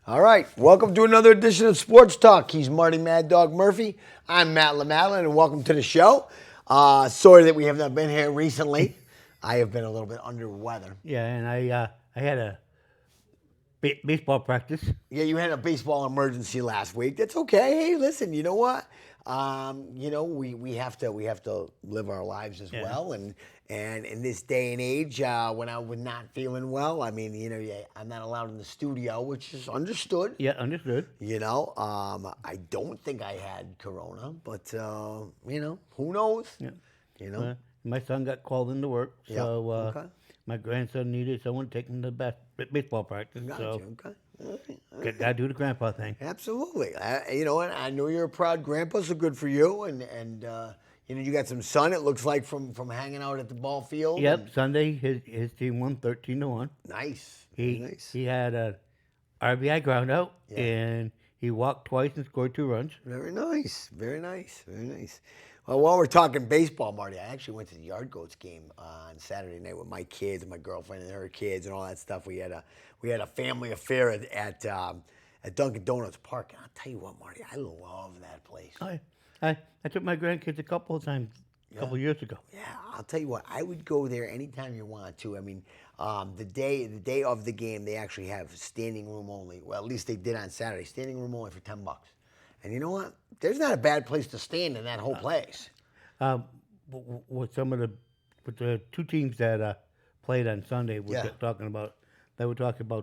All right, welcome to another edition of Sports Talk. He's Marty Mad Dog Murphy. I'm Matt LaMadeleine, and welcome to the show. Sorry that we have not been here recently. I have been a little bit under weather. Yeah, and I had a baseball practice. Yeah, you had a baseball emergency last week. That's okay. Hey, listen, you know what? We have to live our lives as well, and in this day and age, when I was not feeling well, I mean, I'm not allowed in the studio, which is understood. Yeah, understood. I don't think I had corona, but who knows? Yeah. My son got called into work, so Okay. my grandson needed someone to take him to baseball practice. Got So you. Okay. All right. gotta do the grandpa thing. Absolutely. You know what? I know you're a proud grandpa, so good for you. And you got some sun. It looks like from hanging out at the ball field. Yep. And Sunday, his team won 13-1. nice. Nice. He had a RBI ground out, Yeah. and he walked twice and scored 2 runs. Very nice. Very nice. Very nice. Well, while we're talking baseball, Marty, I actually went to the Yard Goats game on Saturday night with my kids and my girlfriend and her kids and all that stuff. We had a family affair at Dunkin' Donuts Park. And I'll tell you what, Marty, I love that place. I took my grandkids a couple of times a couple of years ago. Yeah, I'll tell you what, I would go there anytime you want to. I mean, the day of the game, they actually have standing room only. Well, at least they did on Saturday. Standing room only for $10. And you know what? There's not a bad place to stand in that whole place. With the two teams that played on Sunday, Yeah. talking about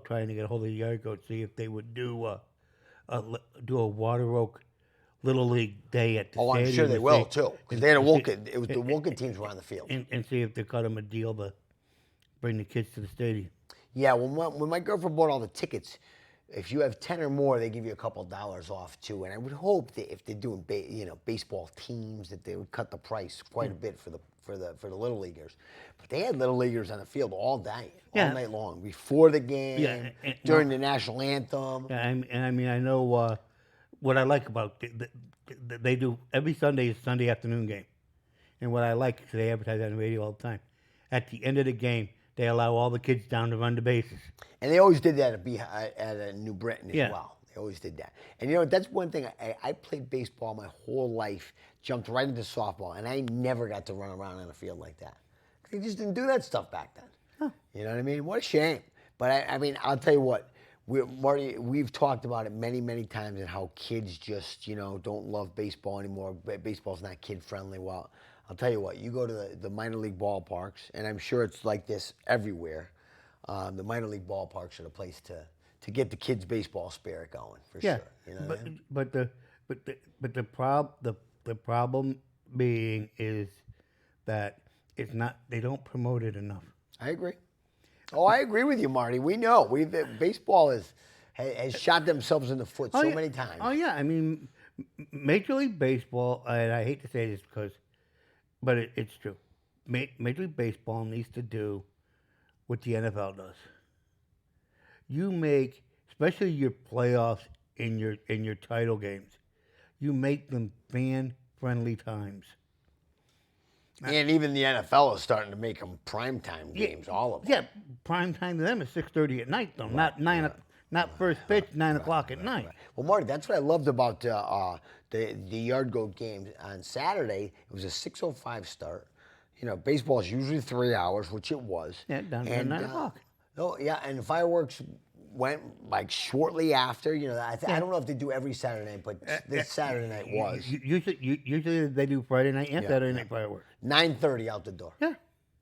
trying to get a hold of the Yard Goats, see if they would do a Water Oak Little League day at the Oh, stadium. I'm sure they and will see- too, because they had a Wilkin. It was the Wilkin teams were on the field. and see if they cut them a deal to bring the kids to the stadium. Yeah, when my girlfriend bought all the tickets, if you have 10 or more, they give you a couple of dollars off too. And I would hope that if they're doing baseball teams, that they would cut the price quite a bit for the little leaguers. But they had little leaguers on the field all day, all night long, before the game, during the national anthem. Yeah, I know what I like about they do every Sunday is Sunday afternoon game, and what I like is they advertise on the radio all the time. At the end of the game, they allow all the kids down to run the bases. And they always did that at New Britain as well. They always did that. And that's one thing. I played baseball my whole life, jumped right into softball, and I never got to run around on a field like that. They just didn't do that stuff back then. Huh. You know what I mean? What a shame. But I mean, I'll tell you what. Marty, we've talked about it many, many times and how kids just, don't love baseball anymore. Baseball's not kid-friendly. Well, I'll tell you what, you go to the minor league ballparks, and I'm sure it's like this everywhere. The minor league ballparks are the place to get the kids' baseball spirit going, for sure. You know what I mean? But the problem being is that it's not, they don't promote it enough. I agree. Oh, I agree with you, Marty. We know baseball has shot themselves in the foot many times. Oh yeah, I mean, Major League Baseball, and I hate to say this but it's true. Major League Baseball needs to do what the NFL does. You make, especially your playoffs in your title games, you make them fan-friendly times. And even the NFL is starting to make them primetime games, all of them. Yeah, prime time to them is 6:30 at night, though, not 9. Not first pitch, 9 o'clock at night. Well, Marty, that's what I loved about the Yard Goat game on Saturday. It was a 6:05 start. Baseball is usually 3 hours, which it was. Yeah, down to 9 o'clock. No, yeah, and the fireworks went like shortly after. I don't know if they do every Saturday night, but this Saturday night was. Usually they do Friday night and Saturday night fireworks. 9:30 out the door. Yeah.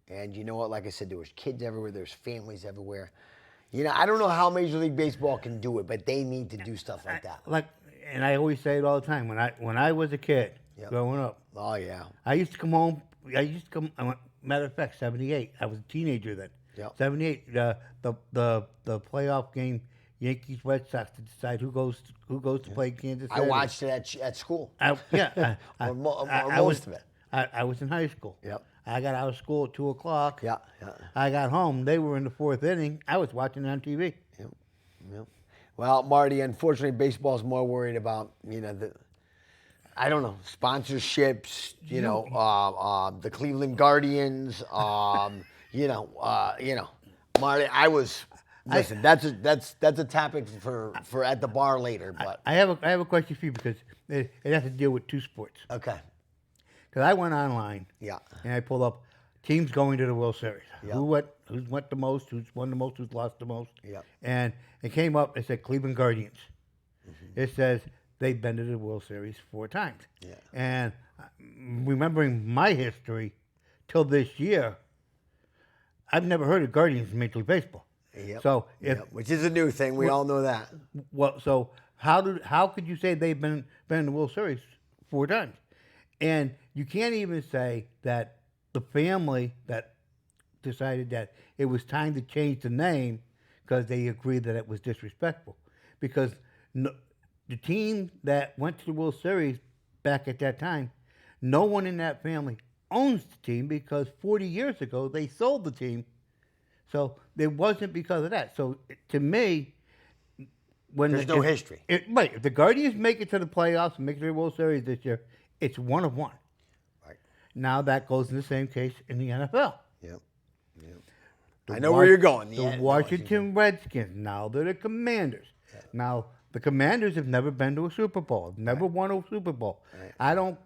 And you know what? Like I said, there was kids everywhere. There's families everywhere. I don't know how Major League Baseball can do it, but they need to do stuff like that. And I always say it all the time. When I was a kid growing up, Oh yeah. I used to come home. Matter of fact, 78. I was a teenager then. Yep. 78. The playoff game, Yankees Red Sox, to decide who goes to play Kansas City. I watched it at school. Or most of it. I was in high school. Yep. I got out of school at 2 o'clock. Yeah. I got home. They were in the 4th inning. I was watching it on TV. Yep. Well, Marty, unfortunately, baseball's more worried about I don't know, sponsorships. The Cleveland Guardians. Marty, I was Listen, that's a topic for at the bar later. But I have a question for you because it has to deal with two sports. okay, Because I went online yeah, and I pulled up teams going to the World Series. Yeah. Who's went the most, who's won the most, who's lost the most. Yeah. And it came up, it said Cleveland Guardians. It says they've been to the World Series 4 times. Yeah. And remembering my history till this year, I've never heard of Guardians in Major League Baseball. Yep. So if which is a new thing. We all know that. so how could you say they've been in the World Series 4 times? And you can't even say that the family that decided that it was time to change the name because they agreed that it was disrespectful. Because the team that went to the World Series back at that time, no one in that family owns the team because 40 years ago they sold the team. So it wasn't because of that. So to me, There's no history. Right. If the Guardians make it to the playoffs and make it to the World Series this year, it's 1 of 1. Right. Now that goes in the same case in the NFL. Yep. I know where you're going. The Washington Redskins. Now they're the Commanders. Yeah. Now the Commanders have never been to a Super Bowl. Never won a Super Bowl. Right. I don't.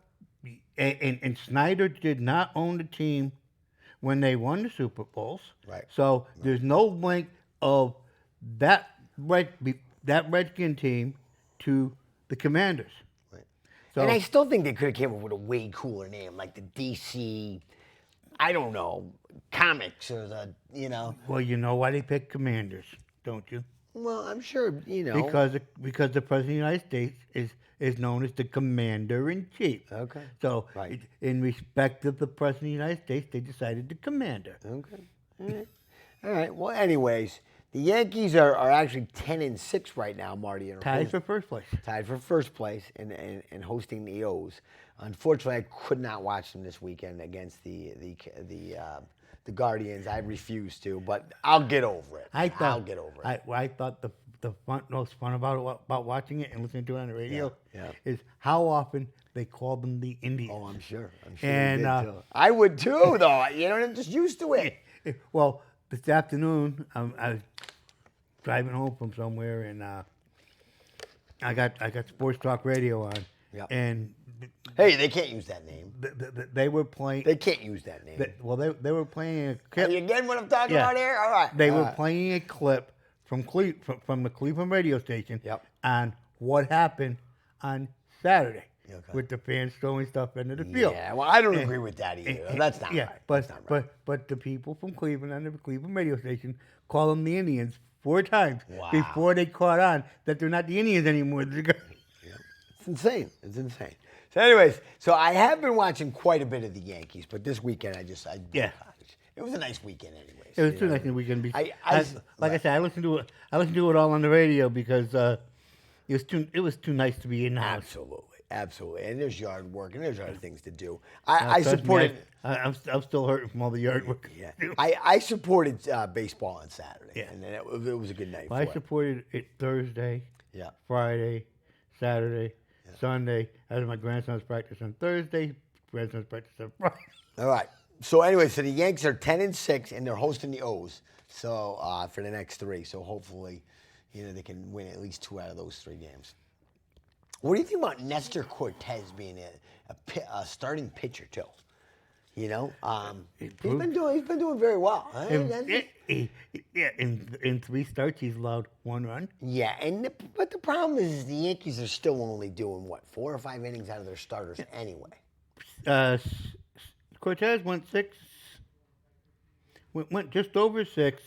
And Snyder did not own the team when they won the Super Bowls. Right. So there's no link of that Redskin team to the Commanders. Right. So, and I still think they could have came up with a way cooler name, like the DC, I don't know, comics or the, Well, you know why they picked Commanders, don't you? Well, I'm sure, Because the President of the United States is known as the Commander-in-Chief. Okay. So, Right. in respect of the President of the United States, they decided the Commander. Okay. All right. Well, anyways, the Yankees are actually 10-6 right now, Marty. Tied for first place. Tied for first place and hosting the O's. Unfortunately, I could not watch them this weekend against the Guardians. I refuse to, but I'll get over it. I'll get over it. I thought the most fun about watching it and listening to it on the radio Yeah. is how often they called them the Indians. Oh, I'm sure. And, they did too. I would too, though. I'm just used to it. Well, this afternoon, I was driving home from somewhere, and I got Sports Talk Radio on. Yeah. And hey, they can't use that name. they were playing. They can't use that name. They were playing a Are clip. you getting what I'm talking about here? All right. They were playing a clip from the Cleveland radio station on what happened on Saturday with the fans throwing stuff into the field. Yeah, well, I don't agree with that either. That's not right. But, That's not right. but the people from Cleveland on the Cleveland radio station call them the Indians 4 times Wow. before they caught on that they're not the Indians anymore. It's insane. It's insane. So anyways, I have been watching quite a bit of the Yankees, but this weekend it was a nice weekend anyways. It was too nice in the weekend. I said, I listened to it all on the radio because it was too nice to be in the house. Absolutely. And there's yard work and there's other things to do. I supported. I'm still hurting from all the yard work. Yeah. I supported baseball on Saturday, and it was a good night. Well, I supported it Thursday, Friday, Saturday, Sunday. I had my grandson's practice on Thursday, grandson's practice on Friday. All right. So anyway, the Yankees are 10-6, and they're hosting the O's. So for the next 3. So hopefully, they can win at least 2 out of those 3 games. What do you think about Nestor Cortez being a starting pitcher too? He's been doing very well. In 3 starts, he's allowed 1 run. Yeah, but the problem is the Yankees are still only doing 4 or 5 innings out of their starters anyway. Cortez went just over 6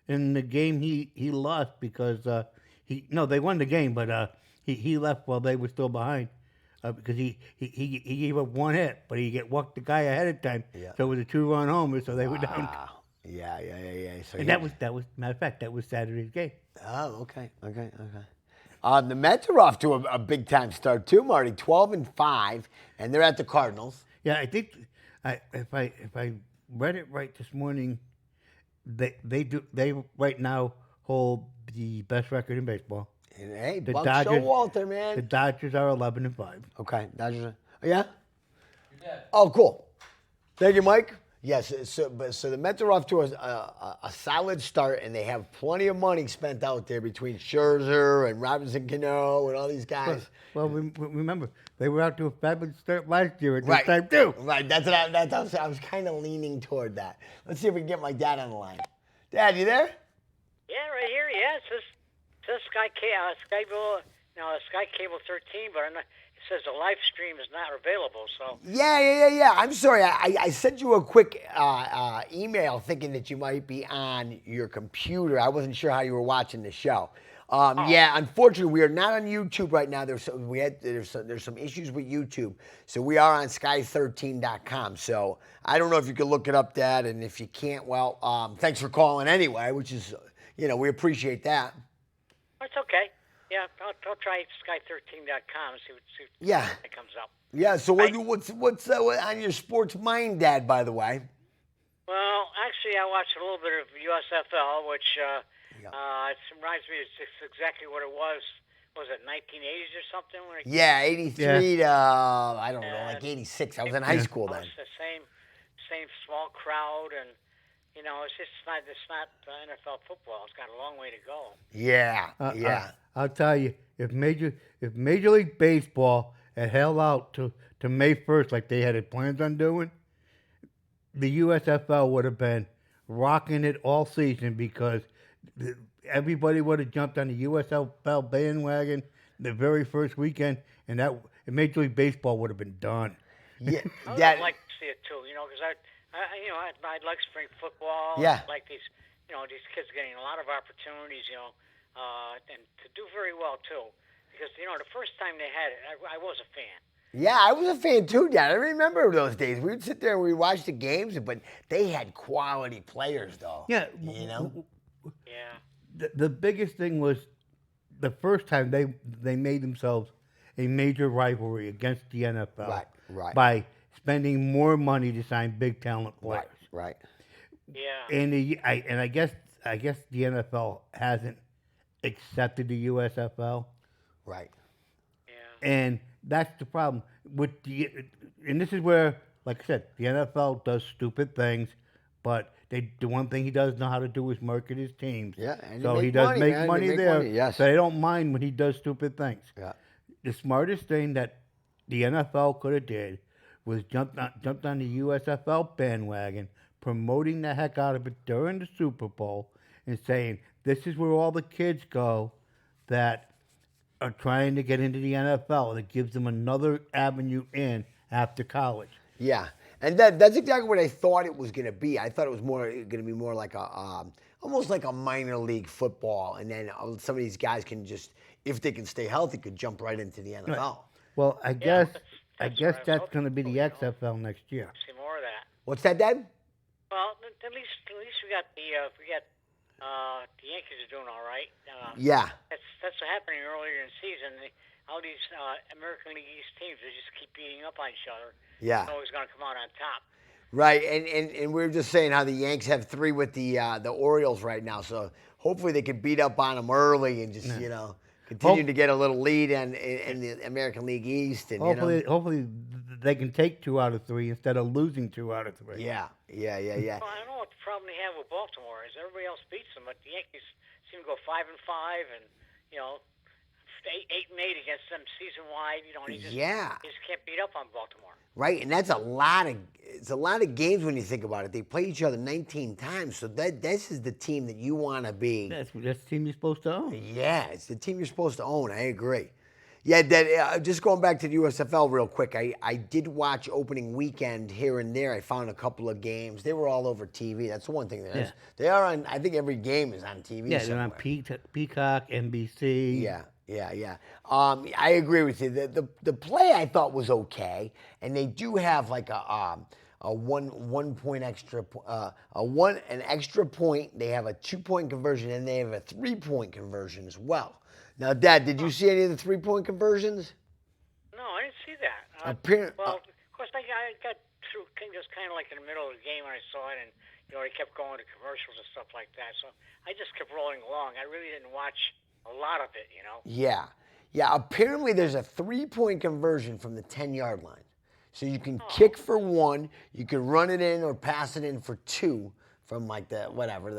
in the game he lost because they won the game, but he left while they were still behind because he gave up 1 hit, but he walked the guy ahead of time, so it was a 2-run homer, so they were down. Yeah. So and that was matter of fact, that was Saturday's game. Oh, okay. The Mets are off to a big time start too, Marty. 12-5, and they're at the Cardinals. Yeah, I think if I read it right this morning, they right now hold the best record in baseball. And hey, the Buck Dodgers, Showalter, man. The Dodgers are 11-5. Okay, Dodgers. Yeah. Oh, cool. Thank you, Mike. Yes, so the Mets are off to a solid start, and they have plenty of money spent out there between Scherzer and Robinson Cano and all these Well, guys. remember, they were out to a fabulous start last year at this Right, time, too. right. I was kind of leaning toward that. Let's see if we can get my dad on the line. Dad, you there? Yeah, right here. Yeah, it says Sky Cable 13, but it says the live stream is not available. So Yeah. I'm sorry. I sent you a quick email thinking that you might be on your computer. I wasn't sure how you were watching the show. Yeah, unfortunately, we are not on YouTube right now. There's some issues with YouTube, so we are on Sky13.com. So I don't know if you could look it up, Dad, and if you can't, well, thanks for calling anyway. Which is, we appreciate that. it's okay. Yeah, I'll try Sky13.com and see what Yeah. it comes up. Yeah. So what's on your sports mind, Dad? By the way. Well, actually, I watched a little bit of USFL, which Yeah. it reminds me it's exactly what it was. Was it 1980s or something? Yeah, 83 to I don't know, like 86. I was in high school then. It's the same small crowd, and it's not NFL football. It's got a long way to go. Yeah, yeah. I'll tell you, if Major League Baseball had held out to May 1st like they had plans on doing, the USFL would have been rocking it all season because everybody would have jumped on the USFL bandwagon the very first weekend, and Major League Baseball would have been done. Yeah, I'd like to see it too, because I'd like spring football. Yeah. I'd like these kids getting a lot of opportunities, and to do very well too. Because the first time they had it, I was a fan. yeah, I was a fan too, Dad. I remember those days. We would sit there and we'd watch the games, but they had quality players, though. Yeah, Yeah. the biggest thing was the first time they made themselves a major rivalry against the NFL Right. by spending more money to sign big talent players. Right. Yeah. And I guess the NFL hasn't accepted the USFL, Right. Yeah. and that's the problem and this is where, like I said, the NFL does stupid things, but the one thing he does know how to do is market his teams. Yeah, and so you he make does money, make man. You money make there. money, yes. So they don't mind when he does stupid things. Yeah. The smartest thing that the NFL could have did was jumped on the USFL bandwagon, promoting the heck out of it during the Super Bowl, and saying this is where all the kids go that are trying to get into the NFL, and it gives them another avenue in after college. Yeah, and that's exactly what I thought it was going to be. I thought it was going to be more like almost like a minor league football, and then some of these guys can just, if they can stay healthy, could jump right into the NFL. Right. Well, I guess what I was that's going to be the hoping for, XFL next year. See more of that. What's that, Dad? Well, at least we got the Yankees are doing all right. Yeah. That's happening earlier in the season. All these American League East teams, they just keep beating up on each other. Yeah. No one's going to come out on top. Right, and we were just saying how the Yanks have 3 with the Orioles right now, so hopefully they could beat up on them early and just continue to get a little lead in the American League East. And Hopefully they can take 2 out of 3 instead of losing 2 out of 3. Yeah. Well, I don't know what the problem they have with Baltimore is. Everybody else beats them, but the Yankees seem to go 5-5, and 8-8 against them season wide. And he just can't beat up on Baltimore. Right, and that's a lot of games when you think about it. They play each other 19 times, so this is the team that you want to be. That's the team you're supposed to own. Yeah, it's the team you're supposed to own. I agree. Yeah, just going back to the USFL real quick, I did watch opening weekend here and there. I found a couple of games. They were all over TV. That's the one thing. They are on, I think every game is on TV Yeah, somewhere. they're on Peacock, NBC. Yeah. I agree with you. The play I thought was okay, and they do have like a 1 point extra, an extra point. They have a 2-point conversion, and they have a 3-point conversion as well. Now, Dad, did you see any of the 3-point conversions? No, I didn't see that. Of course, I got through just kind of like in the middle of the game when I saw it, and they kept going to commercials and stuff like that. So I just kept rolling along. I really didn't watch a lot of it, Yeah. Apparently, there's a 3-point conversion from the 10-yard line. So you can kick for 1, you can run it in or pass it in for 2 from like the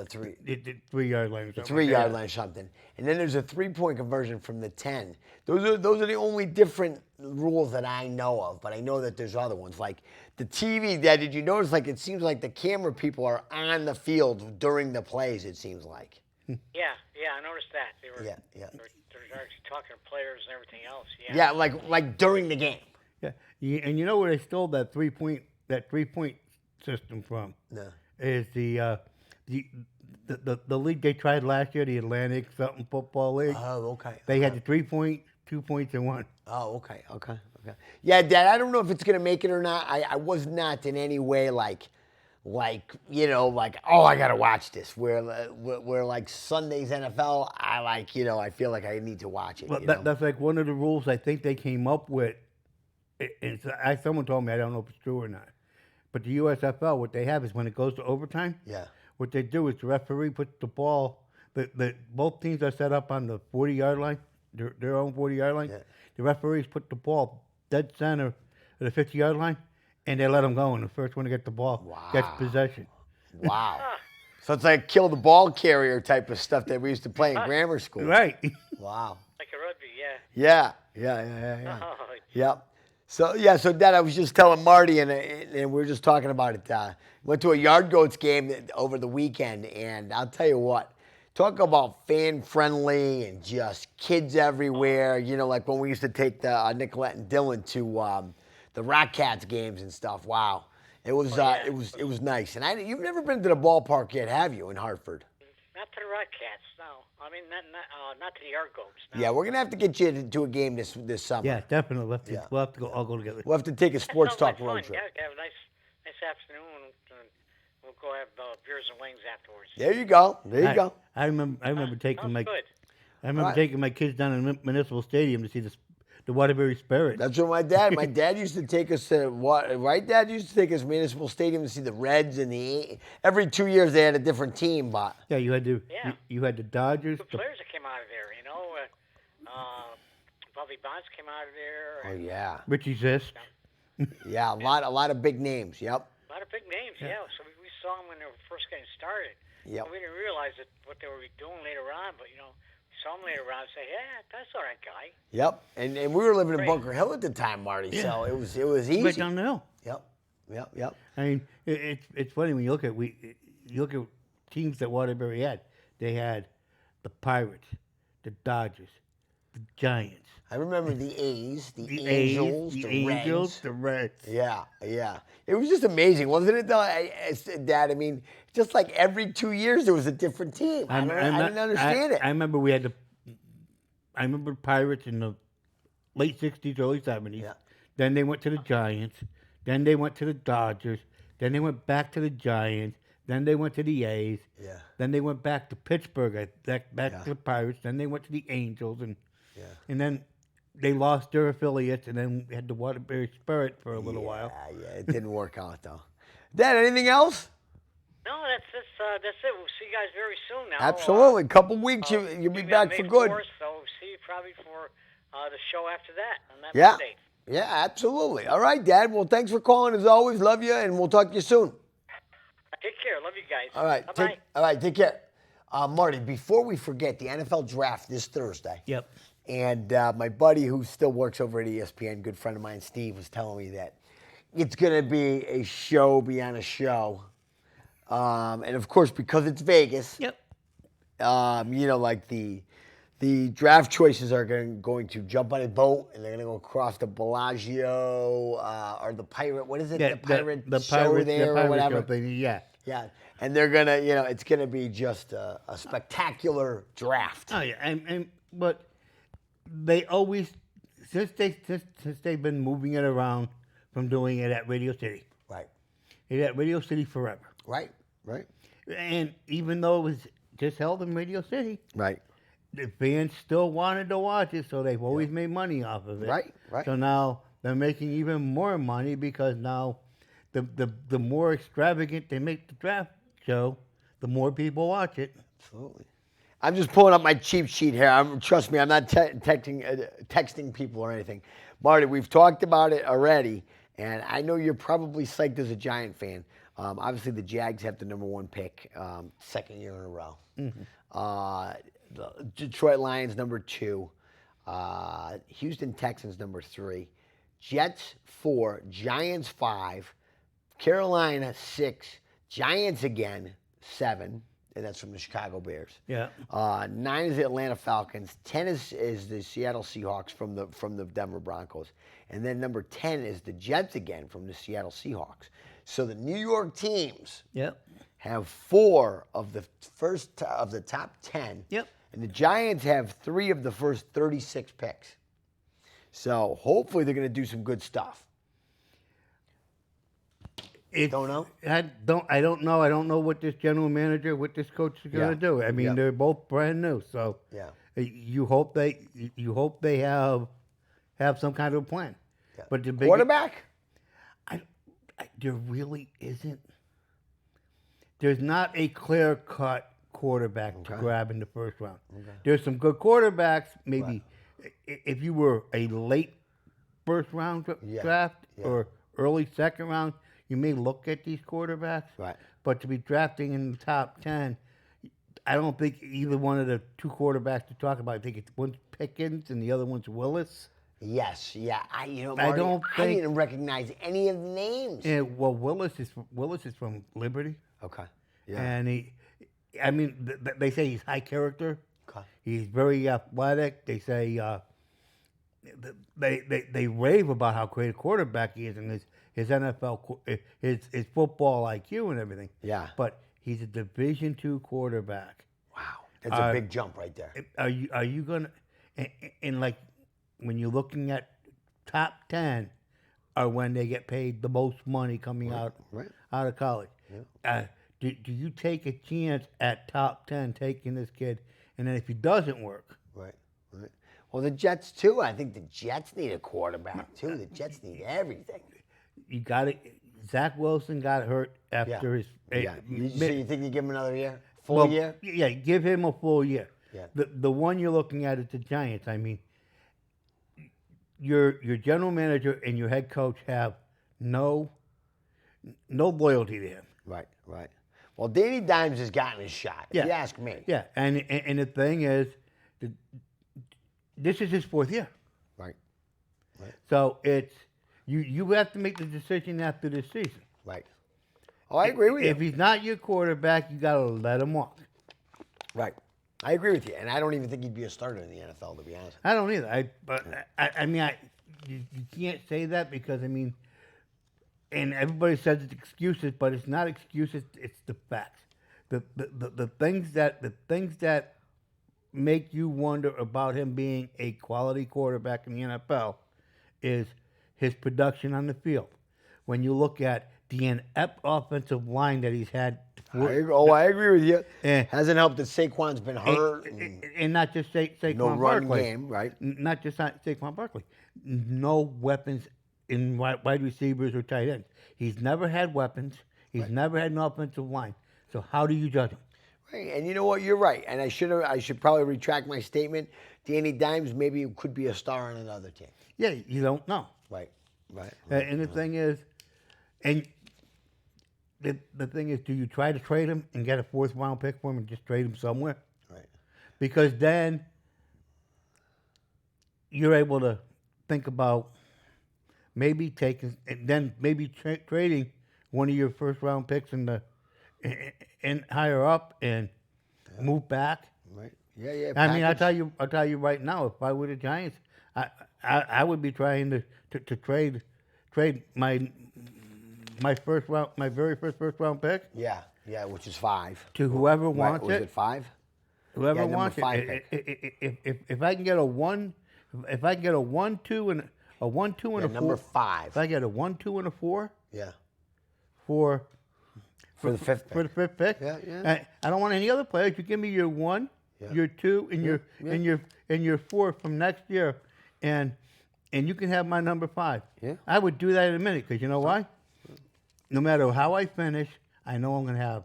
3. The 3-yard line or The something. 3-yard line or something. And then there's a 3-point conversion from the 10. Those are the only different rules that I know of, but I know that there's other ones. Like the TV, Dad, did you notice like it seems like the camera people are on the field during the plays, it seems like. Yeah, I noticed that. They were, Yeah. They're actually talking to players and everything else. Yeah. Yeah, like during the game. Yeah. And you know where they stole that 3-point system from? No. Is the league they tried last year, the Atlantic something football league. Oh, okay. They had the 3-point, 2 points, and 1. Oh, okay. Yeah, Dad, I don't know if it's going to make it or not. I was not in any way like, oh, I got to watch this. Where like Sunday's NFL, I feel like I need to watch it. Well, that's like one of the rules I think they came up with. Someone told me, I don't know if it's true or not. But the USFL, what they have is when it goes to overtime, what they do is the referee puts the ball, both teams are set up on the 40-yard line, their own 40-yard line. Yeah. The referees put the ball dead center of the 50-yard line, and they let them go, and the first one to get the ball gets possession. Wow. So it's like kill the ball carrier type of stuff that we used to play in grammar school. Right. Wow. Like a rugby, yeah. Yeah. Oh, Yep. So Dad, I was just telling Marty, and we were just talking about it. Went to a Yard Goats game over the weekend, and I'll tell you what, talk about fan-friendly and just kids everywhere. You know, like when we used to take the Nicolette and Dylan to the Rock Cats games and stuff. Wow, it was it was nice. And you've never been to the ballpark yet, have you, in Hartford? Not to the Rock Cats, no. I mean, not to the Yard Goats. No. Yeah, we're gonna have to get you to a game this summer. Yeah, definitely. We'll have to go. I'll go together. We'll have to take a sports That sounds talk like road fun. trip. Yeah, have a nice afternoon, and we'll go have beers and wings afterwards. There you go. There you go. I remember taking Sounds my good. taking my kids down to Municipal Stadium to see the Waterbury Spirit. That's what my dad used to take us to. Dad used to take us to Municipal Stadium to see the Reds and every 2 years they had a different team, but Yeah, you had Yeah. you had the Dodgers. Good players that came out of there, you know. Bobby Bonds came out of there. oh yeah, Richie Zist. yeah, a lot of big names. Yep. A lot of big names, yeah. So we saw them when they were first getting started. Yep. And we didn't realize what they were doing later on, but, you know, we saw them later on and say, yeah, that's all right, guy. Yep. And we were living in Great. Bunker Hill at the time, Marty. Yeah. So it was easy. Right down the hill. Yep. I mean, it's funny when you look at teams that Waterbury had. They had the Pirates, the Dodgers, the Giants. I remember the A's, the A's, Angels, the Reds. the Reds. Yeah. It was just amazing, wasn't it, though, Dad? I mean, just like every 2 years there was a different team. I didn't understand it. I remember I remember Pirates in the late 60s, early 70s. Yeah. Then they went to the Giants. Then they went to the Dodgers. Then they went back to the Giants. Then they went to the A's. Yeah. Then they went back to Pittsburgh, back to the Pirates. Then they went to the Angels, and then they lost their affiliates, and then we had the Waterbury Spirit for a little while. Yeah, it didn't work out, though. Dad, anything else? No, that's it. We'll see you guys very soon now. Absolutely. Couple weeks, you'll be back for good. So we'll see you probably for the show after that on that Yeah. Monday. Yeah, absolutely. All right, Dad. Well, thanks for calling as always. Love you, and we'll talk to you soon. Take care. Love you guys. All right. Bye-bye. Take care. Marty, before we forget, the NFL draft this Thursday. Yep. And my buddy who still works over at ESPN, good friend of mine, Steve, was telling me that it's going to be a show beyond a show. And, of course, because it's Vegas, Yep. like the draft choices are going to jump on a boat, and they're going to go across the Bellagio or the Pirate. What is it? Yeah, the Pirate the show Pirate, there the or Pirate whatever. show thing, yeah. Yeah, and they're gonna, it's gonna be just a spectacular draft. Oh yeah, but they always since they've been moving it around from doing it at Radio City. Right. It's at Radio City forever. Right. And even though it was just held in Radio City, Right. the fans still wanted to watch it, so they've always made money off of it. Right. So now they're making even more money because now the more extravagant they make the draft show, the more people watch it. Absolutely. I'm just pulling up my cheat sheet here. Trust me, I'm not texting people or anything. Marty, we've talked about it already, And I know you're probably psyched as a Giant fan. Obviously, the Jags have the #1 pick, second year in a row. The Detroit Lions #2. Houston Texans #3. Jets 4. Giants 5. Carolina 6. Giants again 7. And that's from the Chicago Bears. Yeah. 9 is the Atlanta Falcons. 10 is the Seattle Seahawks from the Denver Broncos. And then number 10 is the Jets again from the Seattle Seahawks. So the New York teams have 4 of the top 10. Yep. And the Giants have 3 of the first 36 picks. So hopefully they're going to do some good stuff. Don't know? I don't know. I don't know what this general manager, what this coach is going to do. I mean, they're both brand new, so you hope they have some kind of a plan. Yeah. But the quarterback, there really isn't. There's not a clear-cut quarterback to grab in the first round. Okay. There's some good quarterbacks. Maybe if you were a late first round draft or early second round, you may look at these quarterbacks. Right. But to be drafting in the top 10, I don't think either one of the 2 quarterbacks to talk about. I think it's one's Pickens and the other one's Willis. Yes, yeah. Marty, I didn't recognize any of the names. Yeah, well, Willis is from Liberty. Okay. Yeah. And they say he's high character. Okay. He's very athletic. They say they rave about how great a quarterback he is and his NFL, his football IQ and everything. Yeah. But he's a Division II quarterback. Wow, that's a big jump right there. Are you gonna and like when you're looking at top 10 are when they get paid the most money coming out of college. Yeah. Do you take a chance at top 10 taking this kid, and then if he doesn't work? Right. Well, the Jets too. I think the Jets need a quarterback too. The Jets need everything. You got it. Zach Wilson got hurt after his. So you think you give him another year? Full year? Yeah, give him a full year. Yeah. The one you're looking at is the Giants. I mean, your general manager and your head coach have no loyalty to him. Right. Well, Danny Dimes has gotten his shot, if you ask me. Yeah, and the thing is, this is his 4th year. Right. So it's you have to make the decision after this season. Right. Oh, I agree with you. If he's not your quarterback, you got to let him walk. Right. I agree with you, and I don't even think he'd be a starter in the NFL, to be honest. I don't either. You can't say that because and everybody says it's excuses, but it's not excuses. It's the facts. The things that make you wonder about him being a quality quarterback in the NFL is his production on the field. When you look at the inept offensive line that he's had. I agree with you. Hasn't helped that Saquon's been hurt. And not just Saquon no run Barkley. Game, right? Not just Saquon Barkley. No weapons in wide receivers or tight ends. He's never had weapons. He's never had an offensive line. So how do you judge him? Right, and you know what? You're right. And I should probably retract my statement. Danny Dimes maybe could be a star on another team. Yeah, you don't know. Right. And the thing is, the thing is, do you try to trade him and get a 4th round pick for him and just trade him somewhere? Right. Because then you're able to think about maybe taking and then maybe trading one of your 1st round picks and higher up and move back. Right. Yeah. I mean, I'll tell you right now, if I were the Giants, I would be trying to trade my very first first round pick. Yeah, which is 5. To whoever wants was it 5? Whoever wants #5 it. Pick. If I can get a 1, if I can get a 1, 2, and a 1, 2, and a 4. Number 5. If I get a 1, 2, and a 4. Yeah. For the 5th pick. For the 5th pick. Yeah. I don't want any other players. You give me your 1, your 2, and your 4 from next year, and you can have my number 5. Yeah. I would do that in a minute because you know why? No matter how I finish, I know I'm going to have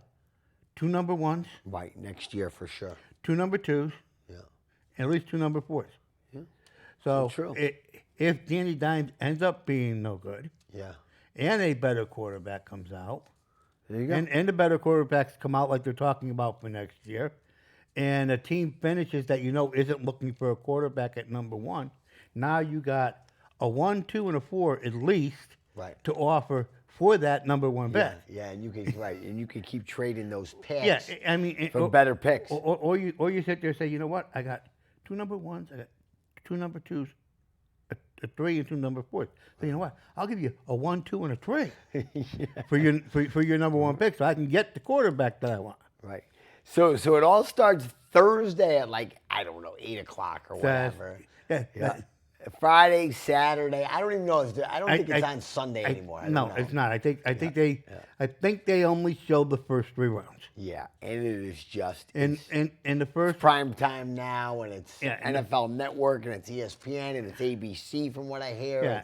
2 number 1s. Right, next year for sure. 2 number 2s. Yeah. And at least 2 number 4s. Yeah. So true. If Danny Dimes ends up being no good, Yeah. and a better quarterback comes out, There you go. and the better quarterbacks come out like they're talking about for next year, and a team finishes that isn't looking for a quarterback at number one, now you got a 1, 2, and a 4 at least Right. to offer for that number one pick. Yeah, and you can keep trading those picks. Yeah, I mean, for better picks. Or you sit there and say, you know what? I got 2 number ones, I got 2 number twos, a 3 and 2 number fours. So you know what? I'll give you a 1, 2, and a 3 for your number one pick, so I can get the quarterback that I want. Right. So it all starts Thursday at 8:00 or whatever. Yeah. Friday, Saturday. I don't even know. I don't think it's on Sunday anymore. I don't know. It's not. I think they only show the first 3 rounds. Yeah, and it is just In the first prime time now, and it's and NFL Network, and it's ESPN, and it's ABC. From what I hear, yeah,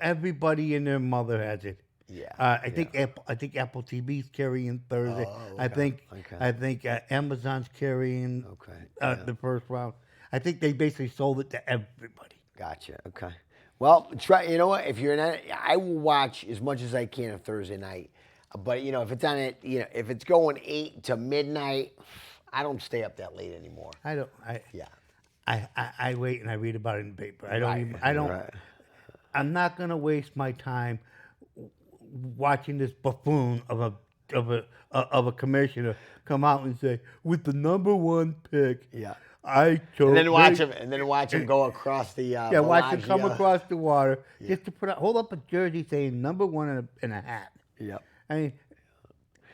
everybody and their mother has it. Yeah, I think Apple TV's carrying Thursday. Oh, I okay. think Amazon's carrying the first round. I think they basically sold it to everybody. Gotcha. Okay. Well, try. You know what? If you're in, I will watch as much as I can on Thursday night. But if it's on it, if it's going 8 to midnight, I don't stay up that late anymore. I don't. Yeah. I wait and I read about it in the paper. I don't. Right. Even, I don't. Right. I'm not gonna waste my time watching this buffoon of a commissioner come out and say, with the number one pick, Yeah. I chose. And then watch him go across the. Watch him come Bellagio. across the water just to hold up a jersey saying number one and a hat. Yep. I mean,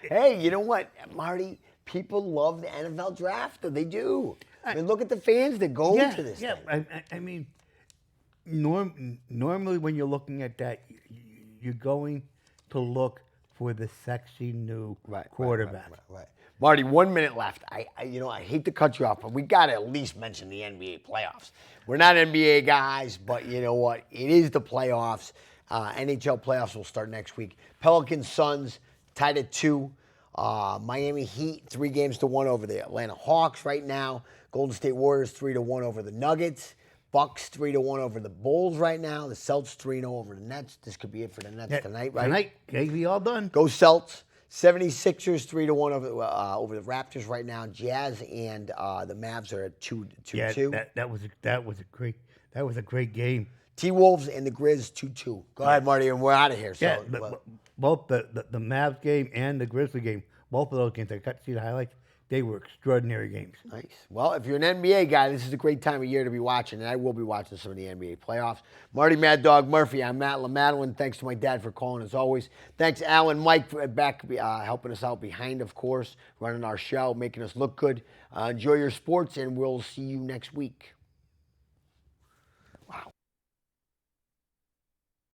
Hey, you know what, Marty? People love the NFL draft. They do. I mean, look at the fans that go to this thing. I mean, normally when you're looking at that, you're going to look for the sexy new quarterback. Right. Marty, 1 minute left. I hate to cut you off, but we got to at least mention the NBA playoffs. We're not NBA guys, but you know what? It is the playoffs. NHL playoffs will start next week. Pelicans, Suns tied at 2. Miami Heat 3-1 over the Atlanta Hawks right now. Golden State Warriors 3-1 over the Nuggets. Bucks 3-1 over the Bulls right now. The Celts 3-0 over the Nets. This could be it for the Nets tonight, right? Tonight, okay, we all done. Go Celts. 76ers 3-1 over the Raptors right now. Jazz and the Mavs are at 2-2. That was a great game. T-Wolves and the Grizz 2-2. Go ahead, Marty, and we're out of here. So, both the Mavs game and the Grizzly game, both of those games, I got to see the highlights. They were extraordinary games. Nice. Well, if you're an NBA guy, this is a great time of year to be watching, and I will be watching some of the NBA playoffs. Marty Mad Dog Murphy, I'm Matt LaMadeline. Thanks to my dad for calling, as always. Thanks, Alan Mike, for back helping us out behind, of course, running our show, making us look good. Enjoy your sports, and we'll see you next week.